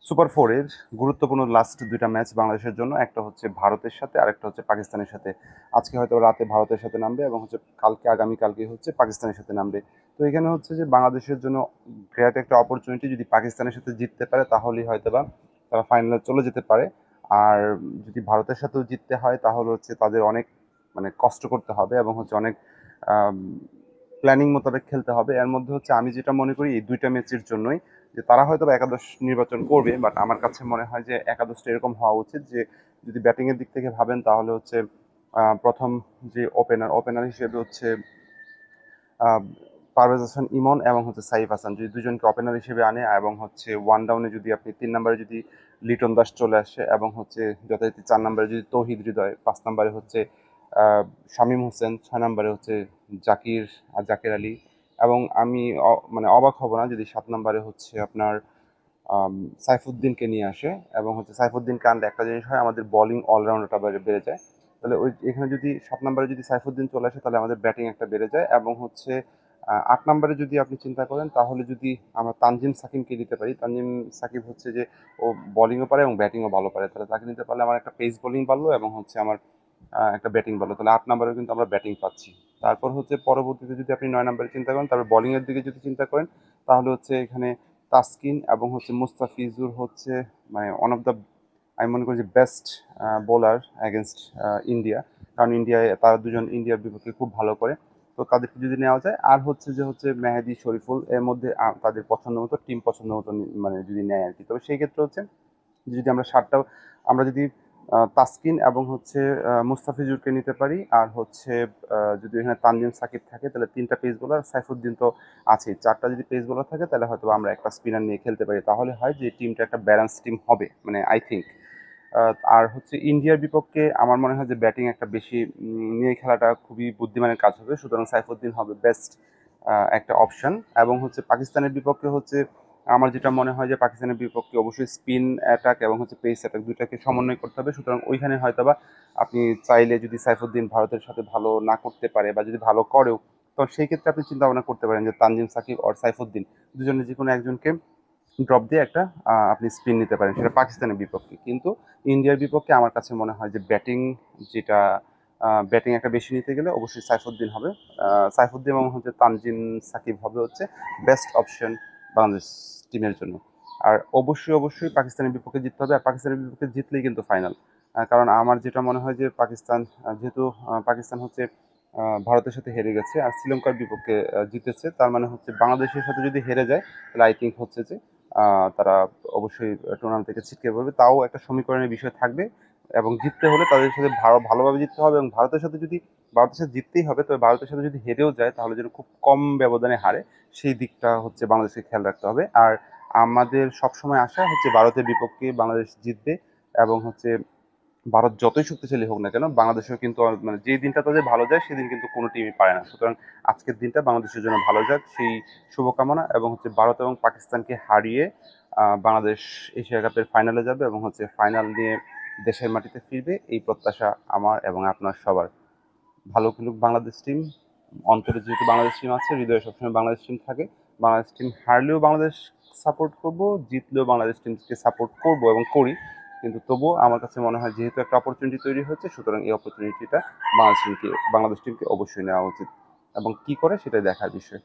Super ফোরের গুরুত্বপূর্ণ last দুইটা ম্যাচ বাংলাদেশের জন্য, একটা হচ্ছে ভারতের সাথে আর একটা হচ্ছে পাকিস্তানের সাথে। আজকে হয়তো রাতে ভারতের সাথে নামবে এবং হচ্ছে আগামীকালকে হচ্ছে পাকিস্তানের সাথে নামবে। তো এখানে হচ্ছে যে বাংলাদেশের জন্য গ্রেট একটা অপরচুনিটি, যদি পাকিস্তানের সাথে জিততে পারে তাহলেই হয়তো বা তারা ফাইনালে চলে যেতে পারে। আর যদি ভারতের সাথেও জিততে হয় তাহলে হচ্ছে তাদের অনেক কষ্ট করতে হবে এবং হচ্ছে অনেক প্ল্যানিং মোতাবেক খেলতে হবে। এর মধ্যে হচ্ছে আমি যেটা মনে করি এই দুইটা ম্যাচের জন্যই যে তারা হয়তো বা একাদশ নির্বাচন করবে, বাট আমার কাছে মনে হয় যে একাদশটা এরকম হওয়া উচিত যে যদি ব্যাটিং এর দিক থেকে ভাবেন তাহলে হচ্ছে প্রথম যে ওপেনার হিসেবে হচ্ছে আহ, পারভেজ হাসান ইমন এবং হচ্ছে সাইফ হাসান, যদি দুজনকে ওপেনার হিসেবে আনে এবং হচ্ছে ওয়ান ডাউনে যদি আপনি 3 নম্বরে যদি লিটন দাস চলে আসে এবং হচ্ছে যথারীতি 4 নম্বরে যদি তৌহিদ হৃদয়, 5 নম্বরে হচ্ছে শামীম হোসেন, 6 নম্বরে হচ্ছে জাকির জাকের আলী, এবং আমি অবাক হব না যদি 7 নম্বরে হচ্ছে আপনার আম, সাইফুদ্দিনকে নিয়ে আসে এবং হচ্ছে সাইফুদ্দিনকে আনলে একটা জিনিস হয়, আমাদের বোলিং অলরাউন্ডারটা বেড়ে যায়। তাহলে ওই এখানে যদি 7 নম্বরে যদি সাইফুদ্দিন চলে আসে তাহলে আমাদের ব্যাটিং একটা বেড়ে যায় এবং হচ্ছে 8 নম্বরে যদি আপনি চিন্তা করেন তাহলে যদি আমরা তানজিম সাকিবকে দিতে পারি, তানজিম সাকিব হচ্ছে যে ও বোলিংও পারে এবং ব্যাটিংও ভালো পারে, তাহলে তাকে নিতে পারলে আমার একটা পেস বোলিং বাড়লো এবং হচ্ছে আমার একটা ব্যাটিং বাড়লো, তাহলে 8 নম্বরেও কিন্তু আমরা ব্যাটিং পাচ্ছি। তারপর হচ্ছে পরবর্তীতে যদি আপনি 9 নম্বরে চিন্তা করেন, তারপর বোলিং এর দিকে যদি চিন্তা করেন তাহলে হচ্ছে এখানে তাসকিন এবং হচ্ছে মুস্তাফিজুর হচ্ছে ওয়ান অফ দ্য, আমি মনে করি যে বেস্ট বোলার অ্যাগেনস্ট ইন্ডিয়া, কারণ তারা দুজন ইন্ডিয়ার বিপক্ষে খুব ভালো করে। তো তাদেরকে যদি নেওয়া যায় আর হচ্ছে মেহেদী শরীফুল, এর মধ্যে তাদের পছন্দ মতো টিম পছন্দ মতো যদি নেয় আর কি, তবে সেই ক্ষেত্রে হচ্ছে যদি আমরা যদি তাসকিন এবং হচ্ছে মুস্তাফিজুরকে নিতে পারি আর হচ্ছে যদি এখানে তানজিম সাকিব থাকে তাহলে 3টা পেস বোলার, সাইফুদ্দিন তো আছেই, 4টা যদি পেস বোলার থাকে তাহলে হয়তো আমরা একটা স্পিনার নিয়ে খেলতে পারি, তাহলে হয় যে টিমটা একটা ব্যালেন্স টিম হবে আই থিঙ্ক। আর হচ্ছে ইন্ডিয়ার বিপক্ষে আমার মনে হয় যে ব্যাটিং একটা বেশি নিয়ে খেলাটা খুবই বুদ্ধিমানের কাজ হবে, সুতরাং সাইফুদ্দিন হবে বেস্ট একটা অপশন। এবং হচ্ছে পাকিস্তানের বিপক্ষে হচ্ছে আমার যেটা মনে হয় যে পাকিস্তানের বিপক্ষে অবশ্যই স্পিন অ্যাটাক এবং হচ্ছে পেস অ্যাটাক দুইটাকে সমন্বয় করতে হবে, সুতরাং ওইখানে হয়তোবা আপনি চাইলে যদি সাইফুদ্দিন ভারতের সাথে ভালো না করতে পারে বা যদি ভালো করেও, তো সেই ক্ষেত্রে আপনি চিন্তা ভাবনা করতে পারেন যে তানজিম সাকিব আর সাইফুদ্দিন দুজনের যে কোনো একজনকে ড্রপ দিয়ে একটা আপনি স্পিন নিতে পারেন, সেটা পাকিস্তানের বিপক্ষে। কিন্তু ইন্ডিয়ার বিপক্ষে আমার কাছে মনে হয় যে যেটা ব্যাটিং একটা বেশি নিতে গেলে অবশ্যই সাইফুদ্দিন হবে, সাইফুদ্দিন এবং হচ্ছে তানজিম সাকিব হবে হচ্ছে বেস্ট অপশন বাংলাদেশ টিমের জন্য। আর অবশ্যই পাকিস্তানের বিপক্ষে জিততে হবে, আর পাকিস্তানের বিপক্ষে জিতলেই কিন্তু ফাইনাল। কারণ আমার যেটা মনে হয় যে পাকিস্তান যেহেতু পাকিস্তান হচ্ছে ভারতের সাথে হেরে গেছে আর শ্রীলঙ্কার বিপক্ষে জিতেছে, তার মানে হচ্ছে বাংলাদেশের সাথে যদি হেরে যায় তাহলে আই থিঙ্ক হচ্ছে যে তারা অবশ্যই টুর্নামেন্ট থেকে ছিটকে পড়বে, তাও একটা সমীকরণের বিষয় থাকবে। এবং জিততে হলে তাদের সাথে ভালোভাবে জিততে হবে এবং ভারতের সাথে জিততেই হবে, তবে ভারতের সাথে যদি হেরেও যায় তাহলে যেন খুব কম ব্যবধানে হারে, সেই দিকটা হচ্ছে বাংলাদেশকে খেয়াল রাখতে হবে। আর আমাদের সবসময় আশা হচ্ছে ভারতের বিপক্ষে বাংলাদেশ জিতবে এবং হচ্ছে ভারত যতই শক্তিশালী হোক না কেন বাংলাদেশেও কিন্তু যে দিনটা তাদের ভালো যায় সেদিন কিন্তু কোনো টিমই পারে না, সুতরাং আজকের দিনটা বাংলাদেশের জন্য ভালো যাক সেই শুভকামনা। এবং হচ্ছে ভারত এবং পাকিস্তানকে হারিয়ে বাংলাদেশ এশিয়া কাপের ফাইনালে যাবে এবং হচ্ছে ফাইনাল নিয়ে দেশের মাটিতে ফিরবে, এই প্রত্যাশা আমার এবং আপনার সবার। ভালো খেলুক বাংলাদেশ টিম, অন্তরে যেহেতু বাংলাদেশ টিম আছে, হৃদয়ে সবসময় বাংলাদেশ টিম থাকে। বাংলাদেশ টিম হারলেও বাংলাদেশ সাপোর্ট করব, জিতলেও বাংলাদেশ টিমকে সাপোর্ট করব এবং করি, কিন্তু তবুও আমার কাছে মনে হয় যেহেতু একটা অপরচুনিটি তৈরি হচ্ছে, সুতরাং এই অপরচুনিটিটা বাংলাদেশ টিমকে অবশ্যই নেওয়া উচিত এবং কি করে সেটাই দেখার বিষয়।